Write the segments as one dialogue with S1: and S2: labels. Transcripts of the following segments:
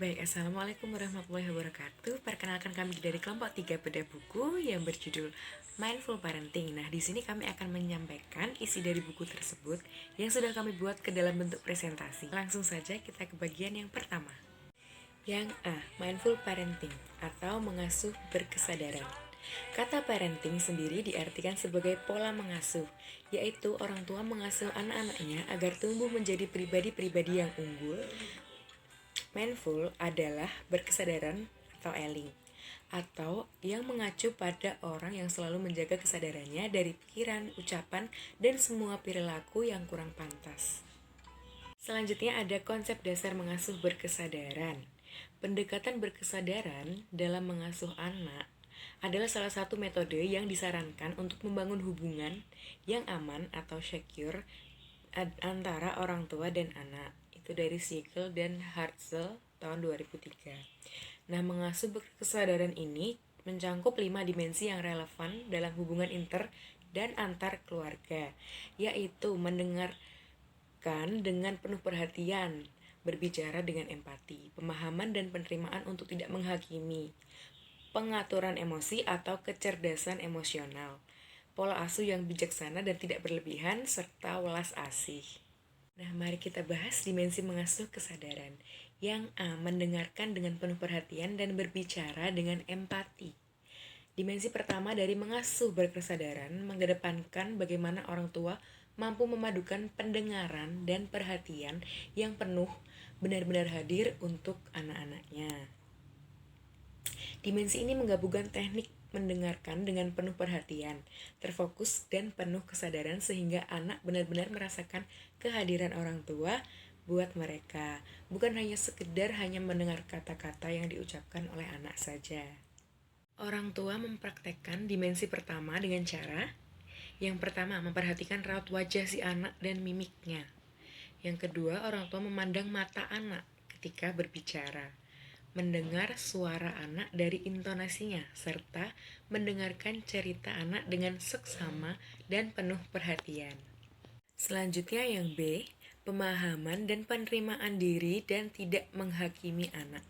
S1: Baik, Assalamualaikum warahmatullahi wabarakatuh. Perkenalkan kami dari kelompok 3 Bedah Buku yang berjudul Mindful Parenting. Nah, di sini kami akan menyampaikan isi dari buku tersebut yang sudah kami buat ke dalam bentuk presentasi. Langsung saja kita ke bagian yang pertama. Yang A, Mindful Parenting atau mengasuh berkesadaran. Kata parenting sendiri diartikan sebagai pola mengasuh, yaitu orang tua mengasuh anak-anaknya agar tumbuh menjadi pribadi-pribadi yang unggul. Mindful adalah berkesadaran atau eling, atau yang mengacu pada orang yang selalu menjaga kesadarannya dari pikiran, ucapan, dan semua perilaku yang kurang pantas. Selanjutnya ada konsep dasar mengasuh berkesadaran. Pendekatan berkesadaran dalam mengasuh anak adalah salah satu metode yang disarankan untuk membangun hubungan yang aman atau secure antara orang tua dan anak. Itu dari Siegel dan Hartzell tahun 2003. Nah, mengasuh berkesadaran ini mencangkup 5 dimensi yang relevan dalam hubungan inter dan antar keluarga, yaitu mendengarkan dengan penuh perhatian, berbicara dengan empati, pemahaman dan penerimaan untuk tidak menghakimi, pengaturan emosi atau kecerdasan emosional, pola asuh yang bijaksana dan tidak berlebihan, serta welas asih. Nah, mari kita bahas dimensi mengasuh kesadaran. Yang A, mendengarkan dengan penuh perhatian dan berbicara dengan empati. Dimensi pertama dari mengasuh berkesadaran mengedepankan bagaimana orang tua mampu memadukan pendengaran dan perhatian yang penuh benar-benar hadir untuk anak-anaknya. Dimensi ini menggabungkan teknik mendengarkan dengan penuh perhatian, terfokus dan penuh kesadaran sehingga anak benar-benar merasakan kehadiran orang tua buat mereka, bukan hanya sekedar mendengar kata-kata yang diucapkan oleh anak saja. Orang tua mempraktekkan dimensi pertama dengan cara yang pertama, memperhatikan raut wajah si anak dan mimiknya. Yang kedua, orang tua memandang mata anak ketika berbicara, mendengar suara anak dari intonasinya, serta mendengarkan cerita anak dengan seksama dan penuh perhatian. Selanjutnya yang B, pemahaman dan penerimaan diri dan tidak menghakimi anak.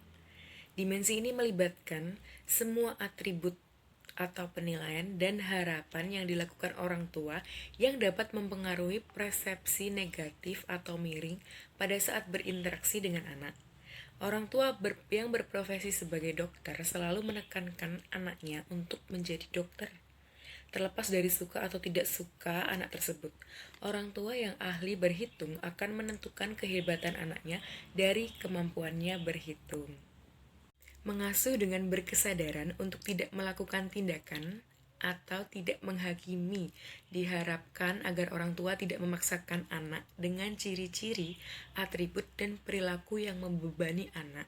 S1: Dimensi ini melibatkan semua atribut atau penilaian dan harapan yang dilakukan orang tua yang dapat mempengaruhi persepsi negatif atau miring pada saat berinteraksi dengan anak. Orang tua yang berprofesi sebagai dokter selalu menekankan anaknya untuk menjadi dokter. Terlepas dari suka atau tidak suka anak tersebut, orang tua yang ahli berhitung akan menentukan kehebatan anaknya dari kemampuannya berhitung. Mengasuh dengan berkesadaran untuk tidak melakukan tindakan atau tidak menghakimi diharapkan agar orang tua tidak memaksakan anak dengan ciri-ciri, atribut, dan perilaku yang membebani anak.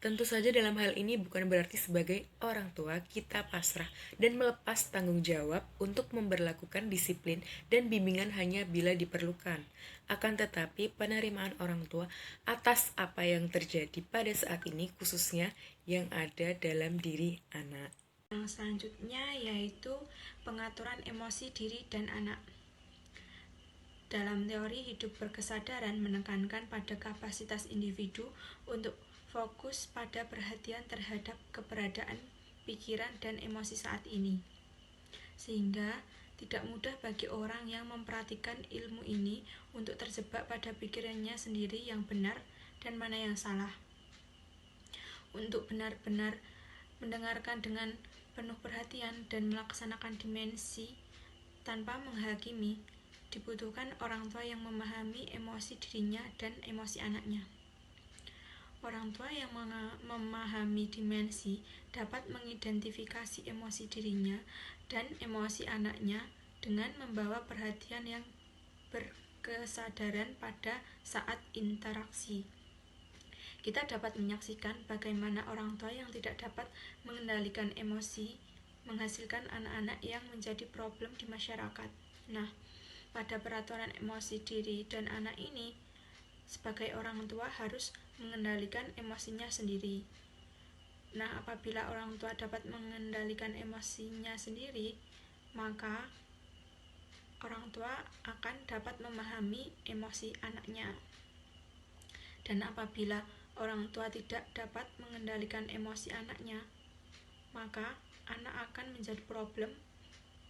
S1: Tentu saja dalam hal ini bukan berarti sebagai orang tua kita pasrah dan melepas tanggung jawab untuk memberlakukan disiplin dan bimbingan hanya bila diperlukan. Akan tetapi penerimaan orang tua atas apa yang terjadi pada saat ini khususnya yang ada dalam diri anak.
S2: Yang selanjutnya yaitu pengaturan emosi diri dan anak. Dalam teori hidup berkesadaran menekankan pada kapasitas individu untuk fokus pada perhatian terhadap keberadaan, pikiran, dan emosi saat ini. Sehingga tidak mudah bagi orang yang mempraktikkan ilmu ini untuk terjebak pada pikirannya sendiri yang benar dan mana yang salah. Untuk benar-benar mendengarkan dengan penuh perhatian dan melaksanakan dimensi tanpa menghakimi, dibutuhkan orang tua yang memahami emosi dirinya dan emosi anaknya. Orang tua yang memahami dimensi dapat mengidentifikasi emosi dirinya dan emosi anaknya dengan membawa perhatian yang berkesadaran pada saat interaksi. Kita dapat menyaksikan bagaimana orang tua yang tidak dapat mengendalikan emosi menghasilkan anak-anak yang menjadi problem di masyarakat. Nah, pada peraturan emosi diri dan anak ini, sebagai orang tua harus mengendalikan emosinya sendiri. Nah, apabila orang tua dapat mengendalikan emosinya sendiri, maka orang tua akan dapat memahami emosi anaknya. Dan apabila orang tua tidak dapat mengendalikan emosi anaknya, maka anak akan menjadi problem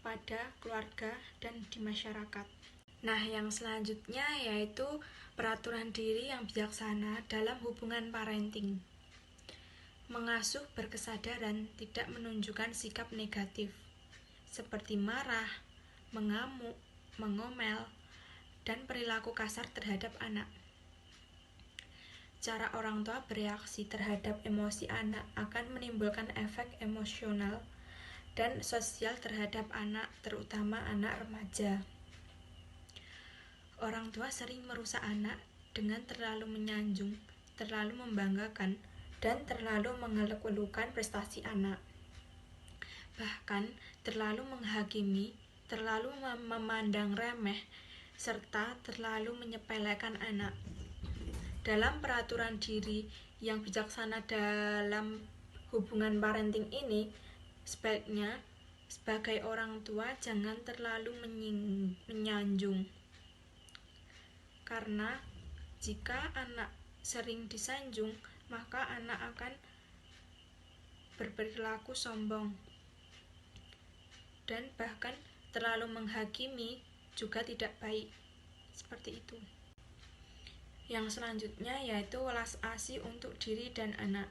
S2: pada keluarga dan di masyarakat. Nah, yang selanjutnya yaitu peraturan diri yang bijaksana dalam hubungan parenting. Mengasuh berkesadaran tidak menunjukkan sikap negatif, seperti marah, mengamuk, mengomel, dan perilaku kasar terhadap anak. Cara orang tua bereaksi terhadap emosi anak akan menimbulkan efek emosional dan sosial terhadap anak, terutama anak remaja. Orang tua sering merusak anak dengan terlalu menyanjung, terlalu membanggakan, dan terlalu mengeluh-elukan prestasi anak. Bahkan terlalu menghakimi, terlalu memandang remeh, serta terlalu menyepelekan anak. Dalam peraturan diri yang bijaksana dalam hubungan parenting ini, sebaiknya sebagai orang tua jangan terlalu menyanjung. Karena jika anak sering disanjung, maka anak akan berperilaku sombong. Dan bahkan terlalu menghakimi juga tidak baik. Seperti itu. Yang selanjutnya yaitu welas asih untuk diri dan anak.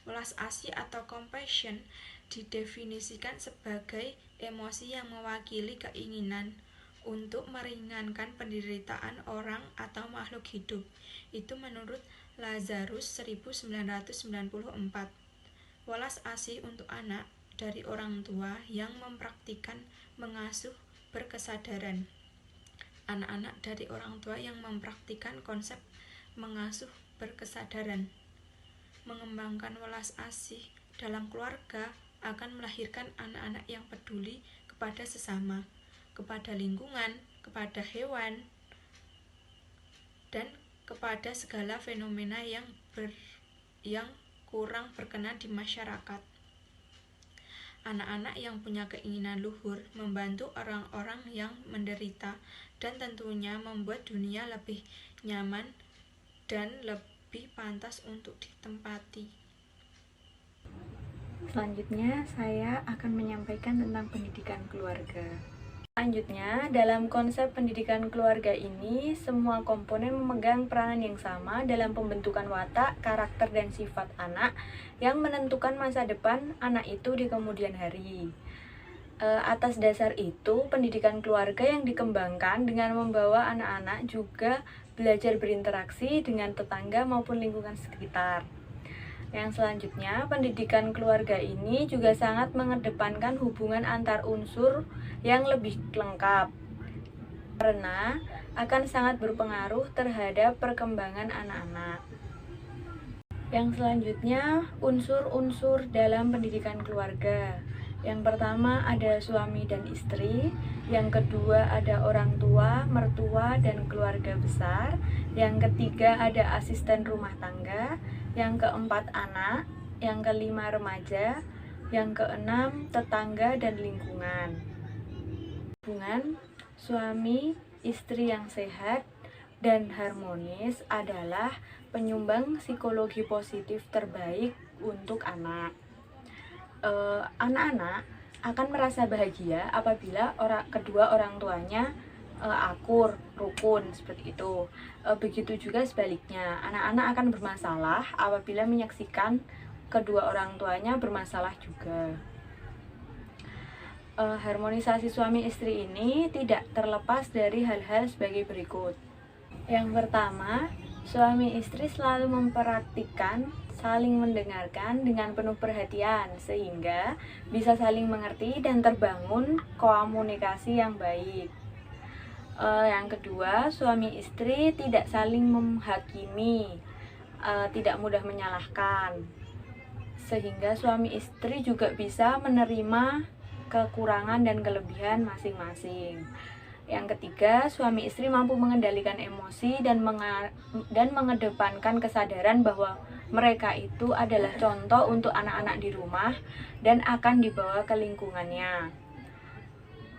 S2: Welas asih atau compassion didefinisikan sebagai emosi yang mewakili keinginan untuk meringankan penderitaan orang atau makhluk hidup. Itu menurut Lazarus 1994. Welas asih untuk anak dari orang tua yang mempraktikkan mengasuh berkesadaran. Anak-anak dari orang tua yang mempraktikkan konsep mengasuh berkesadaran. Mengembangkan welas asih dalam keluarga akan melahirkan anak-anak yang peduli kepada sesama, kepada lingkungan, kepada hewan, dan kepada segala fenomena yang kurang berkenan di masyarakat. Anak-anak yang punya keinginan luhur membantu orang-orang yang menderita dan tentunya membuat dunia lebih nyaman dan lebih pantas untuk ditempati.
S3: Selanjutnya, saya akan menyampaikan tentang pendidikan keluarga. Selanjutnya, dalam konsep pendidikan keluarga ini, semua komponen memegang peranan yang sama dalam pembentukan watak, karakter, dan sifat anak yang menentukan masa depan anak itu di kemudian hari. Atas dasar itu, pendidikan keluarga yang dikembangkan dengan membawa anak-anak juga belajar berinteraksi dengan tetangga maupun lingkungan sekitar. Yang selanjutnya, pendidikan keluarga ini juga sangat mengedepankan hubungan antar unsur yang lebih lengkap, karena akan sangat berpengaruh terhadap perkembangan anak-anak. Yang selanjutnya, unsur-unsur dalam pendidikan keluarga. Yang pertama ada suami dan istri, yang kedua ada orang tua, mertua, dan keluarga besar, yang ketiga ada asisten rumah tangga, yang keempat anak, yang kelima remaja, yang keenam tetangga dan lingkungan. Hubungan suami istri yang sehat dan harmonis adalah penyumbang psikologi positif terbaik untuk anak. Anak-anak akan merasa bahagia apabila kedua orang tuanya akur, rukun, seperti itu. Begitu juga sebaliknya, anak-anak akan bermasalah apabila menyaksikan kedua orang tuanya bermasalah juga. Harmonisasi suami istri ini tidak terlepas dari hal-hal sebagai berikut. Yang pertama, suami istri selalu mempraktikkan saling mendengarkan dengan penuh perhatian sehingga bisa saling mengerti dan terbangun komunikasi yang baik. Yang kedua, suami istri tidak saling menghakimi, tidak mudah menyalahkan, sehingga suami istri juga bisa menerima kekurangan dan kelebihan masing-masing. Yang ketiga, suami istri mampu mengendalikan emosi dan mengedepankan kesadaran bahwa mereka itu adalah contoh untuk anak-anak di rumah dan akan dibawa ke lingkungannya.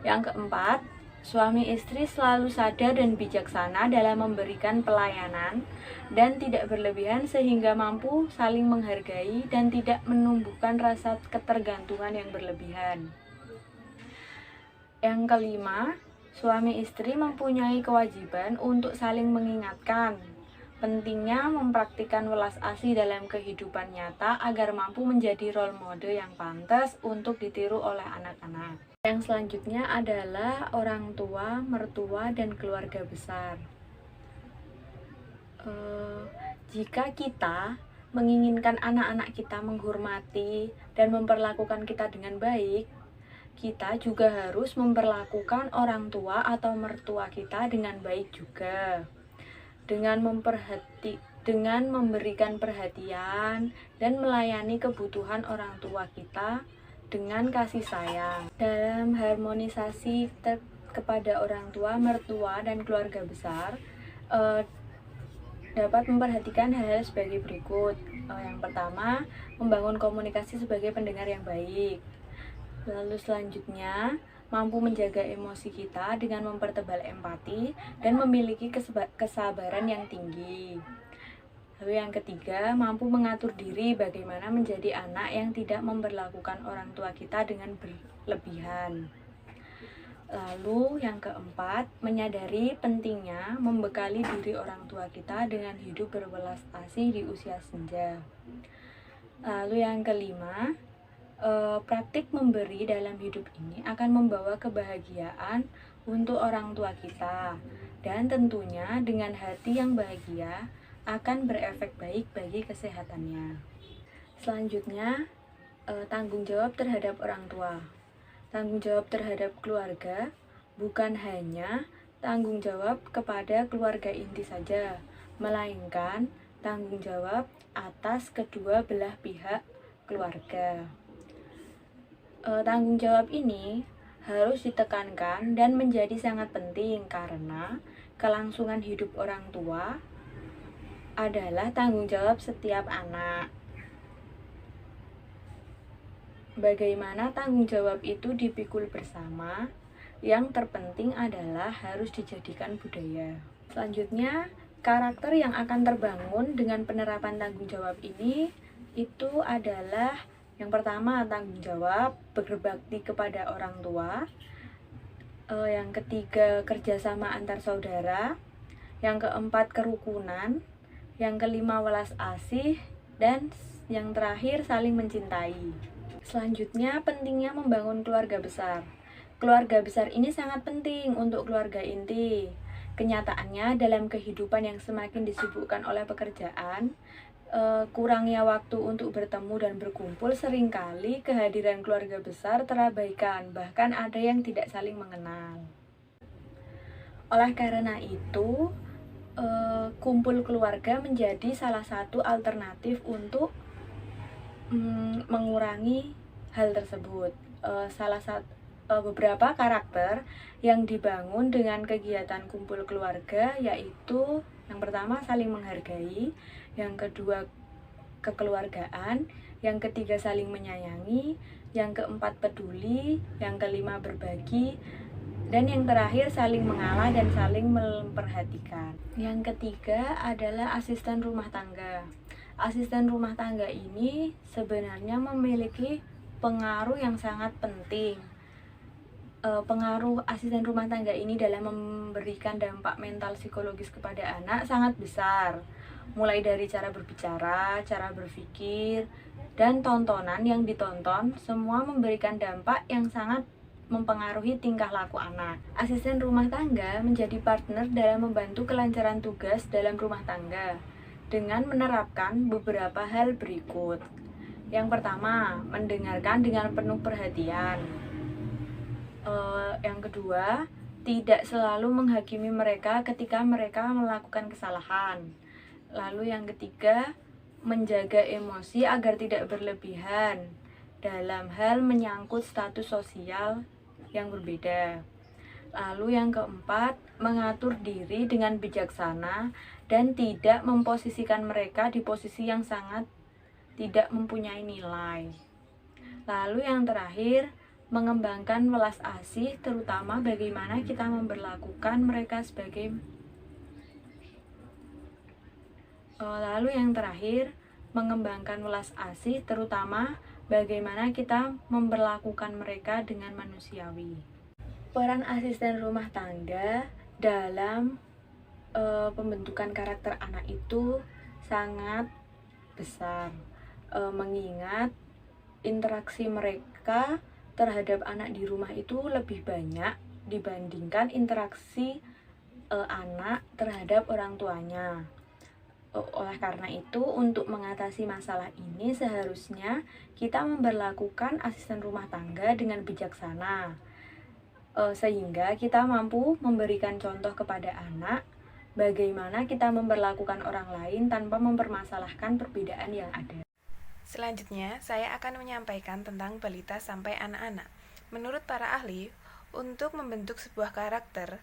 S3: Yang keempat, Suami istri selalu sadar dan bijaksana dalam memberikan pelayanan dan tidak berlebihan sehingga mampu saling menghargai dan tidak menumbuhkan rasa ketergantungan yang berlebihan. Yang kelima, suami istri mempunyai kewajiban untuk saling mengingatkan pentingnya mempraktikkan welas asih dalam kehidupan nyata agar mampu menjadi role model yang pantas untuk ditiru oleh anak-anak. Yang selanjutnya adalah orang tua, mertua, dan keluarga besar. Jika kita menginginkan anak-anak kita menghormati dan memperlakukan kita dengan baik, kita juga harus memperlakukan orang tua atau mertua kita dengan baik juga. Dengan memberikan perhatian dan melayani kebutuhan orang tua kita dengan kasih sayang. Dalam harmonisasi kepada orang tua, mertua, dan keluarga besar, dapat memperhatikan hal-hal sebagai berikut. Yang pertama, membangun komunikasi sebagai pendengar yang baik. Lalu selanjutnya, mampu menjaga emosi kita dengan mempertebal empati dan memiliki kesabaran yang tinggi. Lalu yang ketiga, mampu mengatur diri bagaimana menjadi anak yang tidak memperlakukan orang tua kita dengan berlebihan. Lalu yang keempat, menyadari pentingnya membekali diri orang tua kita dengan hidup berwelas asih di usia senja. Lalu yang kelima, praktik memberi dalam hidup ini akan membawa kebahagiaan untuk orang tua kita, dan tentunya dengan hati yang bahagia akan berefek baik bagi kesehatannya. Selanjutnya, tanggung jawab terhadap orang tua. Tanggung jawab terhadap keluarga bukan hanya tanggung jawab kepada keluarga inti saja, melainkan tanggung jawab atas kedua belah pihak keluarga. Tanggung jawab ini harus ditekankan dan menjadi sangat penting karena kelangsungan hidup orang tua adalah tanggung jawab setiap anak. Bagaimana tanggung jawab itu dipikul bersama, yang terpenting adalah harus dijadikan budaya. Selanjutnya, karakter yang akan terbangun dengan penerapan tanggung jawab ini itu adalah yang pertama, tanggung jawab, berbakti kepada orang tua. Yang ketiga, kerjasama antar saudara. Yang keempat, kerukunan. Yang kelima, welas asih. Dan yang terakhir, saling mencintai. Selanjutnya, pentingnya membangun keluarga besar. Keluarga besar ini sangat penting untuk keluarga inti. Kenyataannya, dalam kehidupan yang semakin disibukkan oleh pekerjaan, kurangnya waktu untuk bertemu dan berkumpul, seringkali kehadiran keluarga besar terabaikan, bahkan ada yang tidak saling mengenal. Oleh karena itu, kumpul keluarga menjadi salah satu alternatif untuk mengurangi hal tersebut. Beberapa karakter yang dibangun dengan kegiatan kumpul keluarga yaitu yang pertama, saling menghargai. Yang kedua, kekeluargaan. Yang ketiga, saling menyayangi. Yang keempat, peduli. Yang kelima, berbagi. Dan yang terakhir, saling mengalah dan saling memperhatikan. Yang ketiga adalah asisten rumah tangga. Asisten rumah tangga ini sebenarnya memiliki pengaruh yang sangat penting. Pengaruh asisten rumah tangga ini dalam memberikan dampak mental psikologis kepada anak sangat besar, mulai dari cara berbicara, cara berpikir, dan tontonan yang ditonton, semua memberikan dampak yang sangat mempengaruhi tingkah laku anak. Asisten rumah tangga menjadi partner dalam membantu kelancaran tugas dalam rumah tangga dengan menerapkan beberapa hal berikut. Yang pertama, mendengarkan dengan penuh perhatian. Yang kedua, tidak selalu menghakimi mereka ketika mereka melakukan kesalahan. Lalu yang ketiga, menjaga emosi agar tidak berlebihan dalam hal menyangkut status sosial yang berbeda. Lalu yang keempat, mengatur diri dengan bijaksana dan tidak memposisikan mereka di posisi yang sangat tidak mempunyai nilai. Lalu yang terakhir, mengembangkan welas asih, terutama bagaimana kita memperlakukan mereka sebagai lalu yang terakhir, mengembangkan welas asih, terutama bagaimana kita memperlakukan mereka dengan manusiawi. Peran asisten rumah tangga dalam pembentukan karakter anak itu sangat besar, mengingat interaksi mereka terhadap anak di rumah itu lebih banyak dibandingkan interaksi anak terhadap orang tuanya. Oleh karena itu, untuk mengatasi masalah ini seharusnya kita memperlakukan asisten rumah tangga dengan bijaksana, sehingga kita mampu memberikan contoh kepada anak bagaimana kita memperlakukan orang lain tanpa mempermasalahkan perbedaan yang ada.
S4: Selanjutnya, saya akan menyampaikan tentang balita sampai anak-anak. Menurut para ahli, untuk membentuk sebuah karakter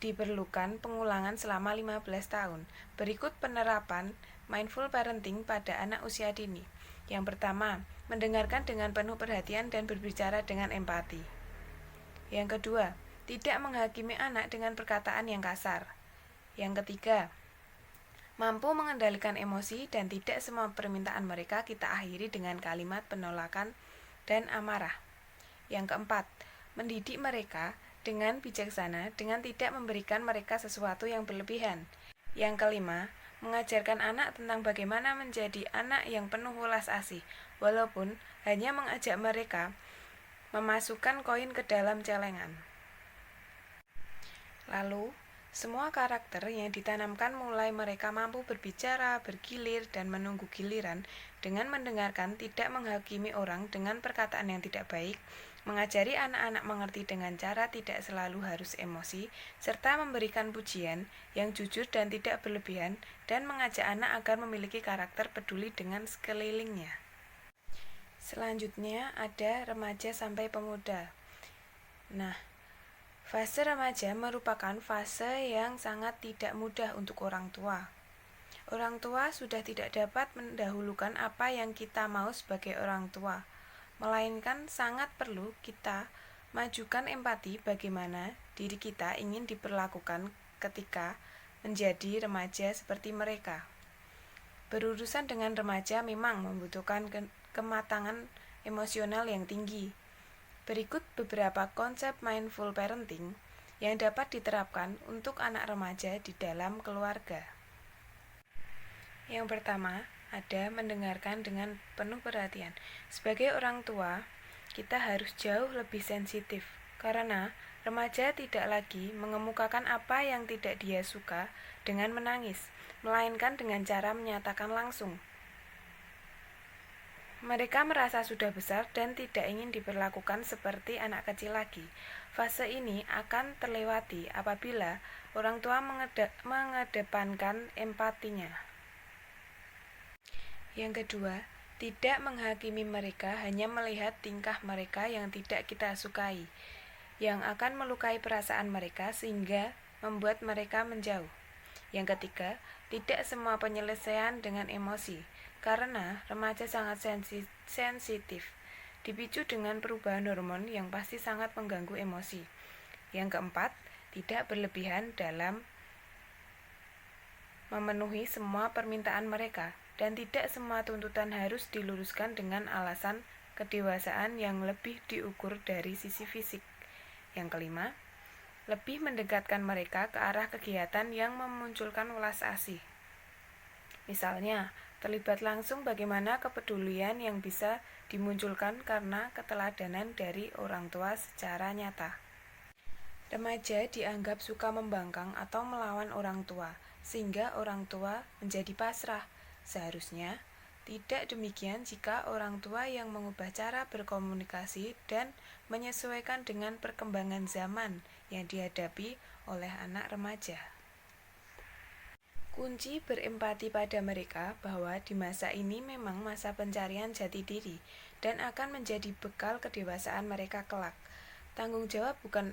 S4: diperlukan pengulangan selama 15 tahun. Berikut penerapan mindful parenting pada anak usia dini. Yang pertama, mendengarkan dengan penuh perhatian dan berbicara dengan empati. Yang kedua, tidak menghakimi anak dengan perkataan yang kasar. Yang ketiga, mampu mengendalikan emosi dan tidak semua permintaan mereka kita akhiri dengan kalimat penolakan dan amarah. Yang keempat, mendidik mereka dengan bijaksana dengan tidak memberikan mereka sesuatu yang berlebihan. Yang kelima, mengajarkan anak tentang bagaimana menjadi anak yang penuh welas asih, walaupun hanya mengajak mereka memasukkan koin ke dalam celengan. Lalu, semua karakter yang ditanamkan mulai mereka mampu berbicara, bergilir, dan menunggu giliran dengan mendengarkan, tidak menghakimi orang dengan perkataan yang tidak baik, mengajari anak-anak mengerti dengan cara tidak selalu harus emosi, serta memberikan pujian yang jujur dan tidak berlebihan, dan mengajak anak agar memiliki karakter peduli dengan sekelilingnya. Selanjutnya ada remaja sampai pemuda. Nah, fase remaja merupakan fase yang sangat tidak mudah untuk orang tua. Orang tua sudah tidak dapat mendahulukan apa yang kita mau sebagai orang tua, melainkan sangat perlu kita majukan empati bagaimana diri kita ingin diperlakukan ketika menjadi remaja seperti mereka. Berurusan dengan remaja memang membutuhkan kematangan emosional yang tinggi. Berikut beberapa konsep mindful parenting yang dapat diterapkan untuk anak remaja di dalam keluarga. Yang pertama, ada mendengarkan dengan penuh perhatian. Sebagai orang tua, kita harus jauh lebih sensitif, karena remaja tidak lagi mengemukakan apa yang tidak dia suka dengan menangis, melainkan dengan cara menyatakan langsung. Mereka merasa sudah besar dan tidak ingin diperlakukan seperti anak kecil lagi. Fase ini akan terlewati apabila orang tua mengedepankan empatinya. Yang kedua, tidak menghakimi mereka hanya melihat tingkah mereka yang tidak kita sukai, yang akan melukai perasaan mereka sehingga membuat mereka menjauh. Yang ketiga, tidak semua penyelesaian dengan emosi, karena remaja sangat sensitif, dipicu dengan perubahan hormon yang pasti sangat mengganggu emosi. Yang keempat, tidak berlebihan dalam memenuhi semua permintaan mereka, dan tidak semua tuntutan harus diluruskan dengan alasan kedewasaan yang lebih diukur dari sisi fisik. Yang kelima, lebih mendekatkan mereka ke arah kegiatan yang memunculkan welas asih. Misalnya, terlibat langsung bagaimana kepedulian yang bisa dimunculkan karena keteladanan dari orang tua secara nyata. Remaja dianggap suka membangkang atau melawan orang tua, sehingga orang tua menjadi pasrah. Seharusnya tidak demikian jika orang tua yang mengubah cara berkomunikasi dan menyesuaikan dengan perkembangan zaman yang dihadapi oleh anak remaja. Kunci berempati pada mereka bahwa di masa ini memang masa pencarian jati diri dan akan menjadi bekal kedewasaan mereka kelak. Tanggung jawab bukan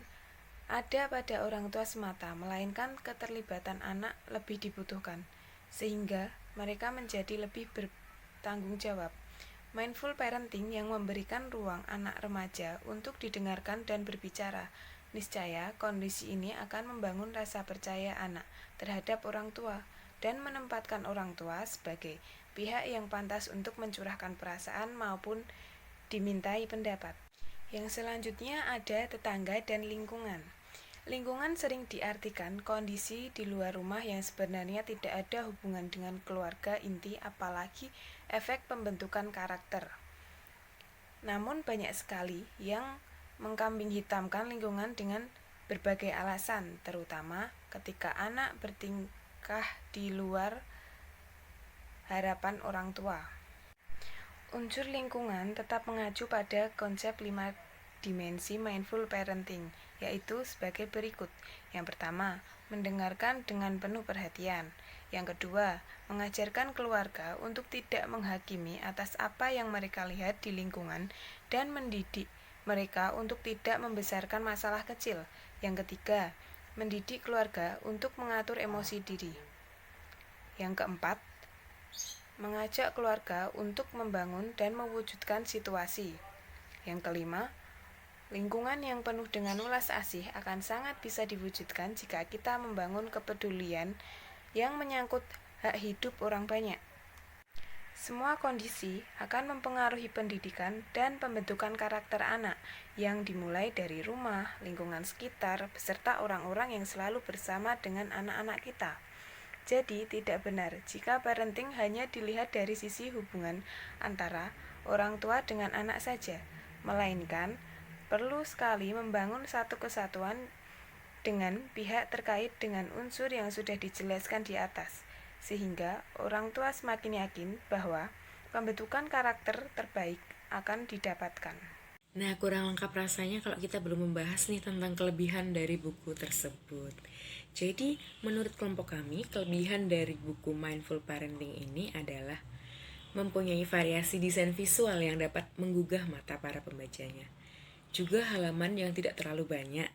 S4: ada pada orang tua semata, melainkan keterlibatan anak lebih dibutuhkan, sehingga mereka menjadi lebih bertanggung jawab. Mindful parenting yang memberikan ruang anak remaja untuk didengarkan dan berbicara. Niscaya kondisi ini akan membangun rasa percaya anak terhadap orang tua dan menempatkan orang tua sebagai pihak yang pantas untuk mencurahkan perasaan maupun dimintai pendapat. Yang selanjutnya ada tetangga dan lingkungan. Lingkungan sering diartikan kondisi di luar rumah yang sebenarnya tidak ada hubungan dengan keluarga inti, apalagi efek pembentukan karakter. Namun banyak sekali yang mengkambing hitamkan lingkungan dengan berbagai alasan, terutama ketika anak bertingkah di luar harapan orang tua. Unsur lingkungan tetap mengacu pada konsep 5 dimensi mindful parenting, yaitu sebagai berikut. Yang pertama, mendengarkan dengan penuh perhatian. Yang kedua, mengajarkan keluarga untuk tidak menghakimi atas apa yang mereka lihat di lingkungan dan mendidik mereka untuk tidak membesarkan masalah kecil. Yang ketiga, mendidik keluarga untuk mengatur emosi diri. Yang keempat, mengajak keluarga untuk membangun dan mewujudkan situasi. Yang kelima, lingkungan yang penuh dengan welas asih akan sangat bisa diwujudkan jika kita membangun kepedulian yang menyangkut hak hidup orang banyak. Semua kondisi akan mempengaruhi pendidikan dan pembentukan karakter anak yang dimulai dari rumah, lingkungan sekitar, beserta orang-orang yang selalu bersama dengan anak-anak kita. Jadi, tidak benar jika parenting hanya dilihat dari sisi hubungan antara orang tua dengan anak saja, melainkan perlu sekali membangun satu kesatuan dengan pihak terkait dengan unsur yang sudah dijelaskan di atas, sehingga orang tua semakin yakin bahwa pembentukan karakter terbaik akan didapatkan.
S1: Nah, kurang lengkap rasanya kalau kita belum membahas nih tentang kelebihan dari buku tersebut. Jadi, menurut kelompok kami, kelebihan dari buku Mindful Parenting ini adalah mempunyai variasi desain visual yang dapat menggugah mata para pembacanya. Juga halaman yang tidak terlalu banyak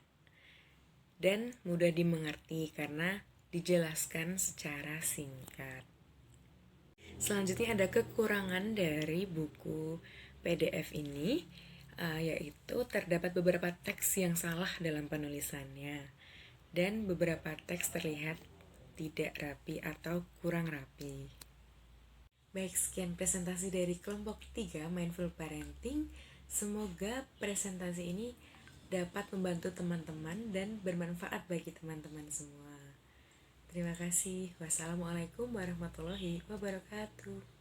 S1: dan mudah dimengerti karena dijelaskan secara singkat. Selanjutnya ada kekurangan dari buku PDF ini, yaitu terdapat beberapa teks yang salah dalam penulisannya dan beberapa teks terlihat tidak rapi atau kurang rapi. Baik, sekian presentasi dari kelompok 3 Mindful Parenting. Semoga presentasi ini dapat membantu teman-teman dan bermanfaat bagi teman-teman semua. Terima kasih. Wassalamualaikum warahmatullahi wabarakatuh.